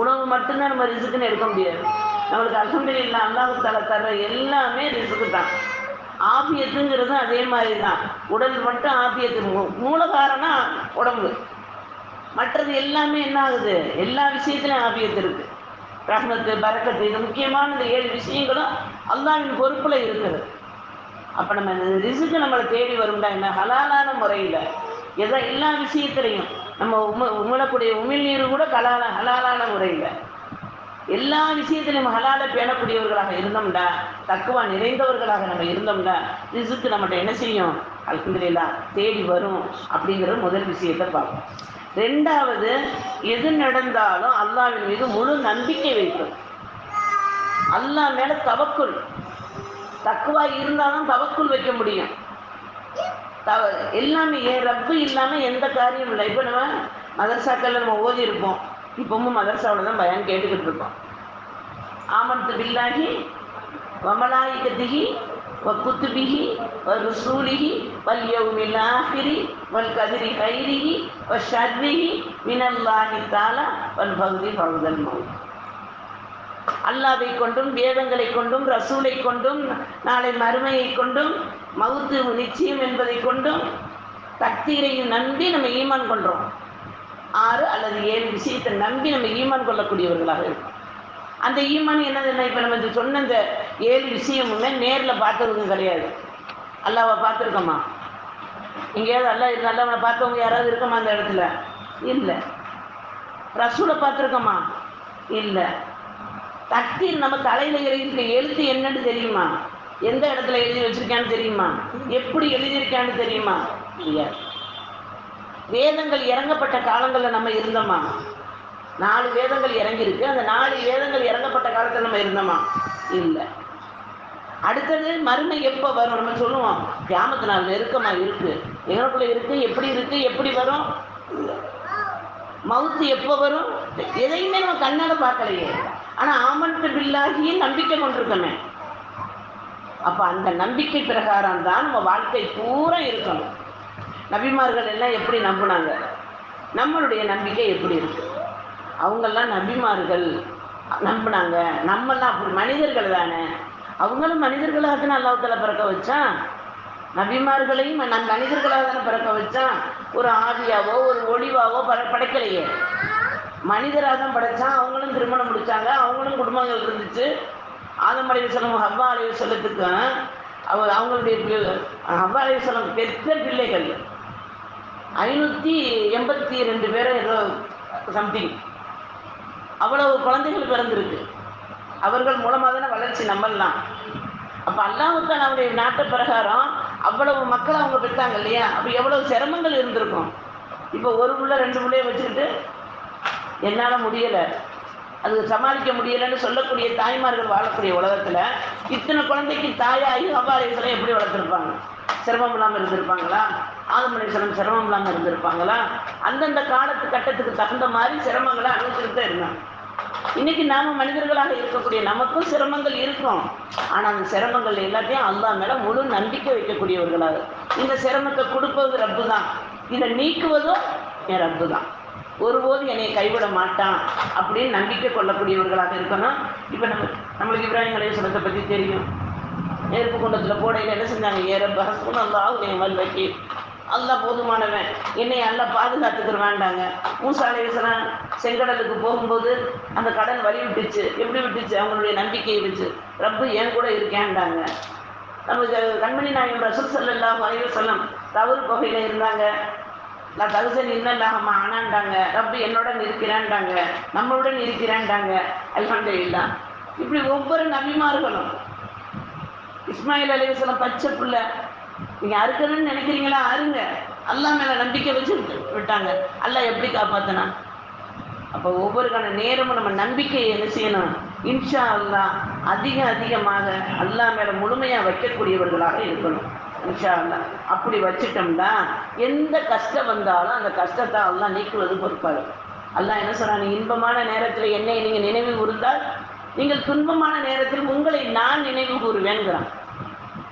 உணவு மட்டும்தான் நம்ம ரிசுக்குன்னு எடுக்க முடியாது. நம்மளுக்கு அல்ஹம்துலில்லாஹ் அல்லாஹ் தஆலா தர்ற எல்லாமே ரிசுக்கு தான். ஆபியத்துங்கிறது அதே மாதிரி தான். உடல் மட்டும் ஆபியத்து, மூல காரணம் உடம்பு. மற்றது எல்லாமே என்ன ஆகுது? எல்லா விஷயத்துலையும் ஆபியத்து இருக்கு. ரஹ்மத்து, பரக்கத்து, இது முக்கியமான இந்த 7 விஷயங்களும் அல்லாஹ்வின் பொறுப்பில் இருக்குது. அப்போ நம்ம இந்த ரிசுக்கு நம்மளை தேடி வரும்டா என்ன? ஹலாலான முறையில் எல்லா விஷயத்துலையும் நம்ம உமிழக்கூடிய உமிழ்நீர் கூட ஹலாலான முறையில் எல்லா விஷயத்திலையும் ஹலாலை பேணக்கூடியவர்களாக இருந்தோம்டா, தக்குவா நிறைந்தவர்களாக நம்ம இருந்தோம்டா, ரிசுக்கு நம்மகிட்ட என்ன செய்யும்? அல்ஹம்துலில்லாஹ் தேடி வரும். அப்படிங்கிற முதல் விஷயத்தை பார்ப்போம். ரெண்டாவது, எது நடந்தாலும் அல்லாஹ்வின் மீது முழு நம்பிக்கை வைக்கும். அல்லாஹ் மேல தவக்குல், தக்குவா இருந்தாலும் தவக்குல் வைக்க முடியும். எல்லாமே ரப்பு இல்லாமல் எந்த காரியம் இல்லை. இப்போ நம்ம மதரசாக்களில் நம்ம ஓதி இருப்போம். இப்பவும் மதரசாவில் தான் பயான் கேட்டுக்கிட்டு இருக்கோம். ஆமன்து பில்லாஹி வ மலாயிகத்திஹி வ குத்துபிஹி வ ருசூலிஹி வல் யௌமில் ஆஹிரி வல் கதிரி கைரிஹி வ ஷர்ரிஹி மினல்லாஹி தஆலா வல் ஃபக்ரி ஃபௌதல் மௌத். அல்லாஹ்வை கொண்டும், வேதங்களை கொண்டும், ரசூலை கொண்டும், நாளை மறுமையை கொண்டும், மவுத்து நிச்சயம் என்பதை கொண்டும், தக்தீரையும் நம்பி நம்ம ஈமான் கொள்கிறோம். 6 அல்லது 7 விஷயத்தை நம்பி நம்ம ஈமான் கொள்ளக்கூடியவர்களாக இருக்கும். அந்த ஈமான் என்னதுன்னா, இப்போ நம்ம சொன்ன இந்த 7 விஷயமுமே நேரில் பார்த்தவங்க கிடையாது. அல்லாவை பார்த்துருக்கோமா? எங்கேயாவது அல்லாஹ்வை பார்த்தவங்க யாராவது இருக்கமா அந்த இடத்துல? இல்லை. ரசூலை பார்த்துருக்கோமா? இல்லை. தக்தீர் நம்ம தலையில் இருக்க எழுத்து என்னன்னு தெரியுமா? எந்த இடத்துல எழுதி வச்சிருக்கான்னு தெரியுமா? எப்படி எழுதியிருக்கான்னு தெரியுமா? தெரியாது. வேதங்கள் இறங்கப்பட்ட காலங்களில் நம்ம இருந்தோமா? 4 வேதங்கள் இறங்கியிருக்கு. அந்த 4 வேதங்கள் இறங்கப்பட்ட காலத்தில் நம்ம இருந்தோமா? இல்லை. அடுத்தது மறுமை எப்போ வரும்? நம்ம சொல்லுவோம் கியாமத்து நாள் நெருக்கமா இருக்கு, எங்களுக்குள்ள இருக்கு, எப்படி இருக்கு, எப்படி வரும்? மவுத்து எப்போ வரும்? எதையுமே நம்ம கண்ணால் பார்க்கலையே. ஆனால் ஆமன்து பில்லாஹி நம்பிக்கை கொண்டிருக்கோமே. அப்போ அந்த நம்பிக்கை பிரகாரம் தான் நம்ம வாழ்க்கை பூரா இருக்கணும். நபிமார்கள் எல்லாம் எப்படி நம்பினாங்க? நம்மளுடைய நம்பிக்கை எப்படி இருக்கு? அவங்கெல்லாம் நபிமார்கள் நம்பினாங்க, நம்மெல்லாம் அப்படி மனிதர்கள் தானே. அவங்களும் மனிதர்களாக தானே அல்லாஹ் தஆலா பிறக்க வச்சான். நபிமார்களையும் மனிதர்களாக தானே பிறக்க வச்சான். ஒரு ஆவியாவோ ஒரு ஒளிவாவோ படைக்கலையே, மனிதராக தான் படைச்சான். அவங்களும் திருமணம் முடித்தாங்க, அவங்களும் குடும்பங்கள் இருந்துச்சு. ஆதம் அலைஹிஸ்ஸலாம், ஹவ்வா அலைஹிஸ்ஸலாத்துக்கு அவங்களுடைய ஹவ்வா அலைஹிஸ்ஸலாம் பெற்ற பிள்ளைகள் 582 பேர் ஏதோ சம்திங், அவ்வளவு குழந்தைகள் பிறந்திருக்கு. அவர்கள் மூலமாக தானே வளர்ச்சி நம்மலாம். அப்போ அல்லாஹ் தஆலா அவருடைய நாட்டு பிரகாரம் அவ்வளவு மக்கள் அவங்க பெற்றாங்க இல்லையா? அப்போ எவ்வளவு சிரமங்கள் இருந்திருக்கும். இப்போ ஒரு புள்ள 2 பிள்ளைய வச்சுக்கிட்டு என்னால் முடியலை, அது சமாளிக்க முடியலைன்னு சொல்லக்கூடிய தாய்மார்கள் வாழக்கூடிய உலகத்தில் இத்தனை குழந்தைக்கு தாயாகி ஹவ்வா அலைஹிஸ்ஸலாம் எப்படி வளர்த்துருப்பாங்க? சிரமம் இல்லாமல் இருந்திருப்பாங்களா? ஆதம் அலைஹிஸ்ஸலாம் சிரமம் இல்லாமல் இருந்திருப்பாங்களா? அந்தந்த கட்டத்துக்கு தகுந்த மாதிரி சிரமங்களை அனுபவிச்சுட்டு தான் இருந்தாங்க. இன்னைக்கு நாம மனிதர்களாக இருக்கக்கூடிய நமக்கும் சிரமங்கள் இருக்கும். ஆனால் அந்த சிரமங்கள் எல்லாத்தையும் அல்லாஹ் மேலே முழு நம்பிக்கை வைக்கக்கூடியவர்களாக, இந்த சிரமத்தை கொடுப்பது ரப்பு தான், இதை நீக்குவதும் என் ரப்பு தான், ஒருபோது என்னை கைவிட மாட்டான் அப்படின்னு நம்பிக்கை கொள்ளக்கூடியவர்களாக இருக்கணும். இப்போ நம்மளுக்கு இப்ராஹிம் அலைஹிஸ்ஸலாத்தை பற்றி தெரியும். நெருப்பு குண்டத்தில் போடையில் என்ன செஞ்சாங்க? ஏறப்ப ஹஸ்புன் அல்லாஹ் வல் வக்கீல், அல்லாஹ் போதுமானவன், என்னை அல்லாஹ் பாதுகாத்துக்கிற வேண்டாங்க. மூசா அலைஹிஸ்ஸலாம் செங்கடலுக்கு போகும்போது அந்த கடல் வழி விட்டுச்சு. எப்படி விட்டுச்சு? அவங்களுடைய நம்பிக்கையை வச்சு. ரப்பு என் கூட இருக்கேன்டாங்க. நமக்கு கண்மணி நாயகம் ரசூல் ஸல்லல்லாஹு அலைஹி வஸல்லம் தவறு பகையில் இருந்தாங்க. நான் தகுசன் இன்னல்லாஹமா ஆனான்டாங்க. ரப்பு என்னுடன் இருக்கிறான்டாங்க, நம்மளுடன் இருக்கிறான்டாங்க. அல்ஹம்துலில்லாஹ். இப்படி ஒவ்வொரு நபிமார்களும், இஸ்மாயில் அலைஹிஸ்ஸலாம் பச்சை பிள்ளை, நீங்கள் அறுக்கணும்னு நினைக்கிறீங்களா? அருங்க, அல்லாஹ் மேலே நம்பிக்கை வச்சு விட்டாங்க. அல்லாஹ் எப்படி காப்பாற்றினா? அப்போ ஒவ்வொரு நேரமும் நம்ம நம்பிக்கையை என்ன செய்யணும்? இன்ஷா அல்லாஹ் அதிகமாக அல்லாஹ் மேலே முழுமையாக வைக்கக்கூடியவர்களாக இருக்கணும். இன்ஷா அல்லாஹ் அப்படி வச்சுட்டோம்னா எந்த கஷ்டம் வந்தாலும் அந்த கஷ்டத்தை அல்லாஹ் நீக்குவது பொறுப்பாரு. அல்லாஹ் என்ன சொல்றாங்க? இன்பமான நேரத்தில் என்னை நீங்கள் நினைவு கூர்ந்தால் நீங்கள் துன்பமான நேரத்தில் உங்களை நான் நினைவு கூறுவேன்கிறான்.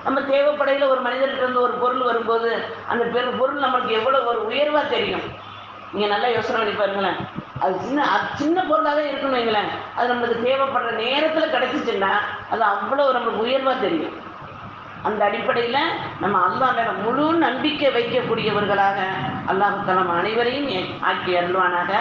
நம்ம தேவைப்படையில் ஒரு மனிதர்கிட்ட இருந்து ஒரு பொருள் வரும்போது அந்த பொருள் நம்மளுக்கு எவ்வளோ ஒரு உயர்வாக தெரியும். நீங்கள் நல்லா யோசனை பண்ணி பாருங்களேன். அது சின்ன பொருளாகவே இருக்கணும் வைங்களேன், அது நம்மளுக்கு தேவைப்படுற நேரத்தில் கிடைச்சிச்சுன்னா அது அவ்வளோ நம்மளுக்கு உயர்வாக தெரியும். அந்த அடிப்படையில் நம்ம அல்லாஹ் மேல முழு நம்பிக்கை வைக்கக்கூடியவர்களாக அல்லாஹ் தஆலா அனைவரையும் ஆக்கி அருள்வானாக.